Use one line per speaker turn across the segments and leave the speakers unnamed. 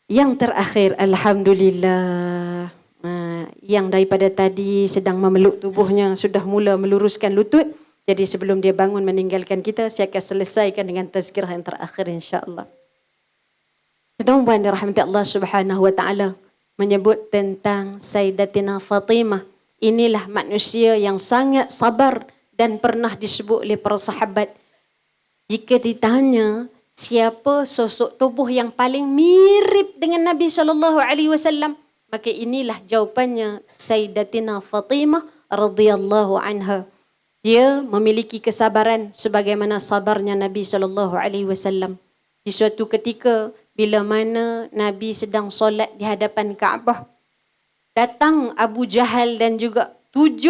Yang terakhir, Alhamdulillah, yang daripada tadi sedang memeluk tubuhnya sudah mula meluruskan lutut. Jadi sebelum dia bangun meninggalkan kita, saya akan selesaikan dengan tazkirah yang terakhir insya-Allah. Tuan-tuan dirahmati Allah Subhanahu wa taala, menyebut tentang Sayyidatina Fatimah. Inilah manusia yang sangat sabar dan pernah disebut oleh para sahabat. Jika ditanya siapa sosok tubuh yang paling mirip dengan Nabi SAW, maka inilah jawapannya, Sayyidatina Fatimah radhiyallahu anha. Dia memiliki kesabaran sebagaimana sabarnya Nabi SAW. Di suatu ketika, bila mana Nabi sedang solat di hadapan Kaabah, datang Abu Jahal dan juga 7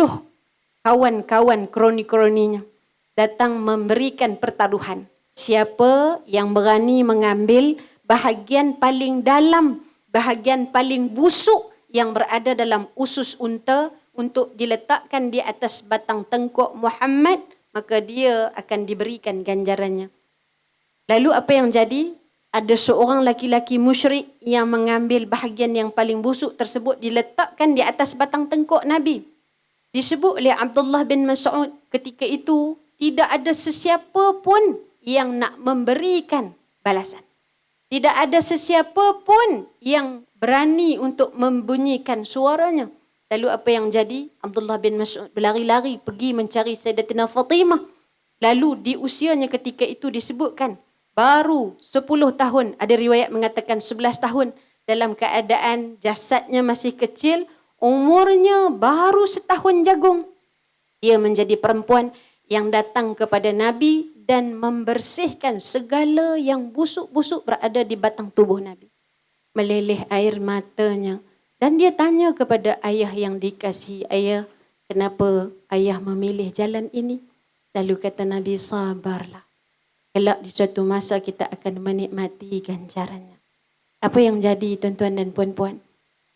kawan-kawan kroni-kroninya datang memberikan pertaruhan. Siapa yang berani mengambil bahagian paling dalam, bahagian paling busuk yang berada dalam usus unta untuk diletakkan di atas batang tengkuk Muhammad, maka dia akan diberikan ganjarannya. Lalu apa yang jadi? Ada seorang laki-laki musyrik yang mengambil bahagian yang paling busuk tersebut, diletakkan di atas batang tengkuk Nabi. Disebut oleh Abdullah bin Mas'ud, ketika itu tidak ada sesiapa pun yang nak memberikan balasan. Tidak ada sesiapa pun yang berani untuk membunyikan suaranya. Lalu apa yang jadi? Abdullah bin Mas'ud berlari-lari pergi mencari Sayyidatina Fatimah. Lalu di usianya ketika itu disebutkan baru 10 tahun, ada riwayat mengatakan 11 tahun, dalam keadaan jasadnya masih kecil, umurnya baru setahun jagung. Dia menjadi perempuan yang datang kepada Nabi dan membersihkan segala yang busuk-busuk berada di batang tubuh Nabi. Meleleh air matanya. Dan dia tanya kepada ayah yang dikasihi, ayah, kenapa ayah memilih jalan ini? Lalu kata Nabi, sabarlah. Kelak di suatu masa kita akan menikmati ganjarannya. Apa yang jadi tuan-tuan dan puan-puan?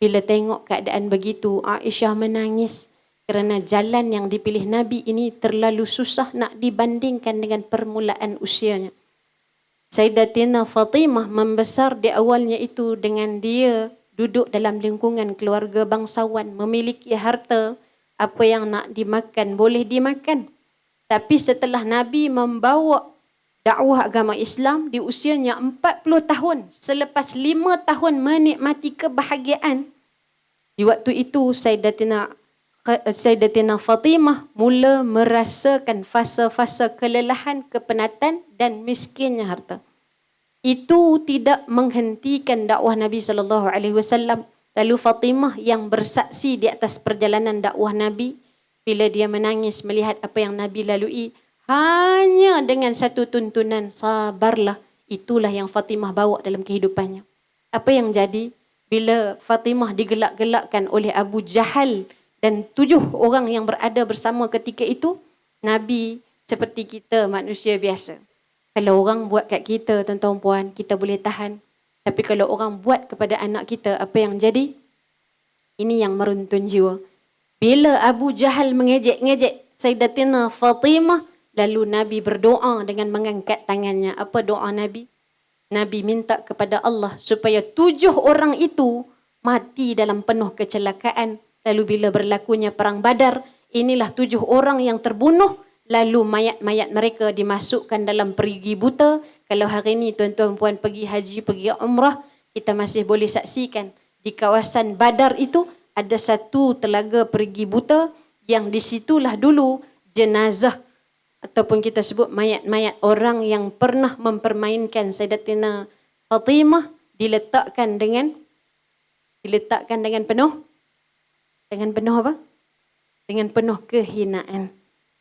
Bila tengok keadaan begitu, Aisyah menangis kerana jalan yang dipilih Nabi ini terlalu susah nak dibandingkan dengan permulaan usianya. Sayyidatina Fatimah membesar di awalnya itu dengan dia duduk dalam lingkungan keluarga bangsawan, memiliki harta, apa yang nak dimakan boleh dimakan. Tapi setelah Nabi membawa dakwah agama Islam di usianya 40 tahun, selepas 5 tahun menikmati kebahagiaan, di waktu itu Sayyidatina Fatimah mula merasakan fasa-fasa kelelahan, kepenatan dan miskinnya harta. Itu tidak menghentikan dakwah Nabi SAW. Lalu Fatimah yang bersaksi di atas perjalanan dakwah Nabi, bila dia menangis melihat apa yang Nabi lalui, hanya dengan satu tuntunan, sabarlah. Itulah yang Fatimah bawa dalam kehidupannya. Apa yang jadi? Bila Fatimah digelak-gelakkan oleh Abu Jahal dan 7 orang yang berada bersama ketika itu, Nabi seperti kita manusia biasa. Kalau orang buat kat kita, tuan-tuan puan, kita boleh tahan. Tapi kalau orang buat kepada anak kita, apa yang jadi? Ini yang meruntun jiwa. Bila Abu Jahal mengejek-ngejek Sayyidatina Fatimah, lalu Nabi berdoa dengan mengangkat tangannya. Apa doa Nabi? Nabi minta kepada Allah supaya 7 orang itu mati dalam penuh kecelakaan. Lalu bila berlakunya perang Badar, inilah 7 orang yang terbunuh. Lalu mayat-mayat mereka dimasukkan dalam perigi buta. Kalau hari ini tuan-tuan puan pergi haji, pergi umrah, kita masih boleh saksikan di kawasan Badar itu ada satu telaga perigi buta yang di situlah dulu jenazah ataupun kita sebut mayat-mayat orang yang pernah mempermainkan Sayyidatina Fatimah diletakkan dengan penuh apa? Dengan penuh kehinaan.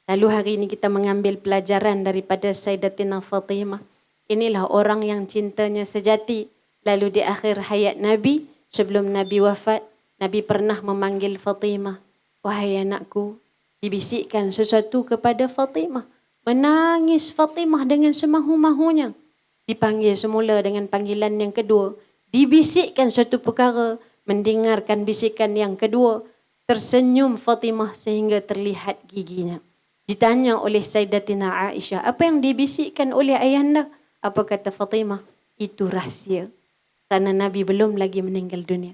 Lalu hari ini kita mengambil pelajaran daripada Sayyidatina Fatimah. Inilah orang yang cintanya sejati. Lalu di akhir hayat Nabi, sebelum Nabi wafat, Nabi pernah memanggil Fatimah. Wahai anakku, dibisikkan sesuatu kepada Fatimah. Menangis Fatimah dengan semahu-mahunya. Dipanggil semula dengan panggilan yang kedua. Dibisikkan suatu perkara, mendengarkan bisikan yang kedua. Tersenyum Fatimah sehingga terlihat giginya. Ditanya oleh Sayyidatina Aisyah, apa yang dibisikkan oleh ayahanda? Apa kata Fatimah? Itu rahsia. Kerana Nabi belum lagi meninggal dunia.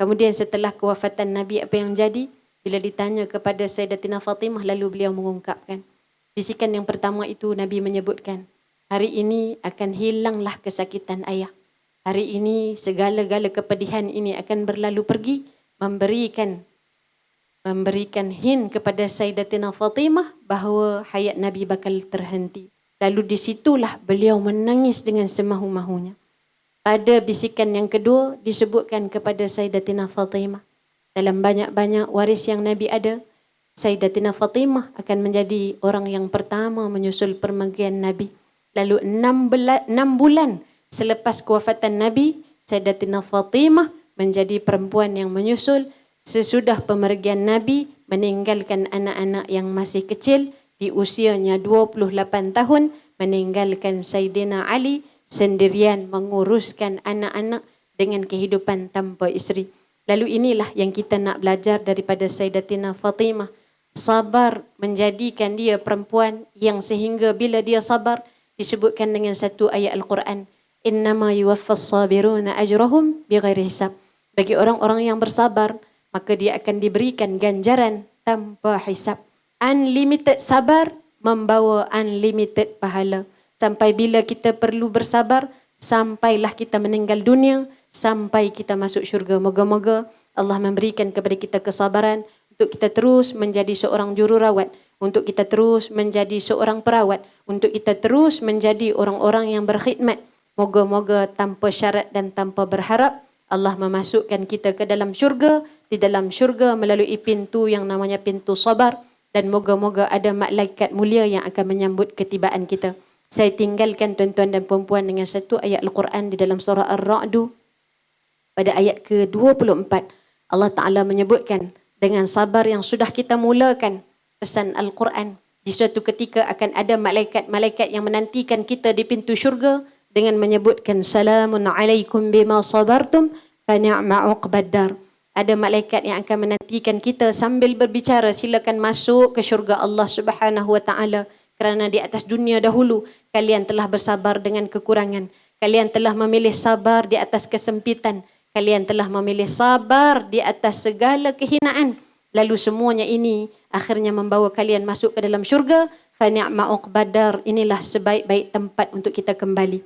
Kemudian setelah kewafatan Nabi, apa yang jadi? Bila ditanya kepada Sayyidatina Fatimah, lalu beliau mengungkapkan. Bisikan yang pertama itu Nabi menyebutkan, hari ini akan hilanglah kesakitan ayah. Hari ini segala-gala kepedihan ini akan berlalu pergi, memberikan hint kepada Sayyidatina Fatimah bahawa hayat Nabi bakal terhenti. Lalu disitulah beliau menangis dengan semahu-mahunya. Pada bisikan yang kedua disebutkan kepada Sayyidatina Fatimah, dalam banyak-banyak waris yang Nabi ada, Sayyidatina Fatimah akan menjadi orang yang pertama menyusul permergian Nabi. Lalu 6 bulan selepas kewafatan Nabi, Sayyidatina Fatimah menjadi perempuan yang menyusul sesudah pemergian Nabi, meninggalkan anak-anak yang masih kecil di usianya 28 tahun, meninggalkan Sayyidina Ali sendirian menguruskan anak-anak dengan kehidupan tanpa isteri. Lalu inilah yang kita nak belajar daripada Sayyidatina Fatimah. Sabar menjadikan dia perempuan yang sehingga bila dia sabar, disebutkan dengan satu ayat Al-Quran, innama yuwaffas sabiruna ajrahum bighairi hisab. Bagi orang-orang yang bersabar, maka dia akan diberikan ganjaran tanpa hisab. Unlimited sabar membawa unlimited pahala. Sampai bila kita perlu bersabar, sampailah kita meninggal dunia, sampai kita masuk syurga. Moga-moga Allah memberikan kepada kita kesabaran untuk kita terus menjadi seorang jururawat, untuk kita terus menjadi seorang perawat, untuk kita terus menjadi orang-orang yang berkhidmat. Moga-moga tanpa syarat dan tanpa berharap, Allah memasukkan kita ke dalam syurga, di dalam syurga melalui pintu yang namanya pintu sabar, dan moga-moga ada malaikat mulia yang akan menyambut ketibaan kita. Saya tinggalkan tuan-tuan dan puan-puan dengan satu ayat Al-Quran di dalam surah Ar-Ra'du pada ayat ke-24. Allah Ta'ala menyebutkan, dengan sabar yang sudah kita mulakan pesan Al-Quran, di suatu ketika akan ada malaikat-malaikat yang menantikan kita di pintu syurga dengan menyebutkan, salamun alaikum bima sabartum fa ni'ma uqbaddar. Ada malaikat yang akan menantikan kita sambil berbicara, silakan masuk ke syurga Allah Subhanahu wa Ta'ala. Kerana di atas dunia dahulu, kalian telah bersabar dengan kekurangan. Kalian telah memilih sabar di atas kesempitan. Kalian telah memilih sabar di atas segala kehinaan. Lalu semuanya ini akhirnya membawa kalian masuk ke dalam syurga. Fa ni'ma uqbaddar. Inilah sebaik-baik tempat untuk kita kembali.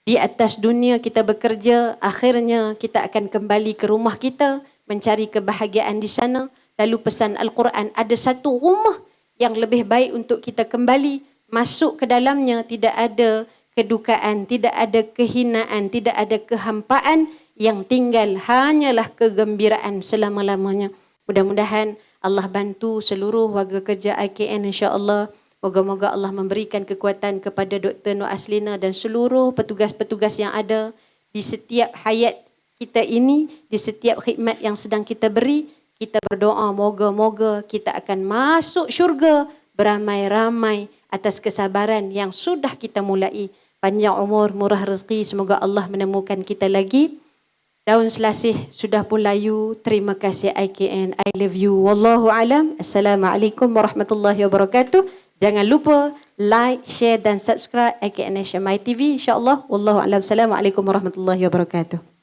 Di atas dunia kita bekerja, akhirnya kita akan kembali ke rumah kita, mencari kebahagiaan di sana. Lalu pesan Al-Quran, ada satu rumah yang lebih baik untuk kita kembali, masuk ke dalamnya, tidak ada kedukaan, tidak ada kehinaan, tidak ada kehampaan, yang tinggal hanyalah kegembiraan selama-lamanya. Mudah-mudahan Allah bantu seluruh warga kerja IKN, insya-Allah. Moga-moga Allah memberikan kekuatan kepada Dr. Nur Aslina dan seluruh petugas-petugas yang ada di setiap hayat kita ini, di setiap khidmat yang sedang kita beri. Kita berdoa moga-moga kita akan masuk syurga beramai-ramai atas kesabaran yang sudah kita mulai. Panjang umur, murah rezeki, semoga Allah menemukan kita lagi. Daun selasih sudah pun layu. Terima kasih IKN. I love you. Wallahu alam. Assalamualaikum warahmatullahi wabarakatuh. Jangan lupa like, share dan subscribe IKN Asia My TV, insya-Allah. Wallahu alam. Assalamualaikum warahmatullahi wabarakatuh.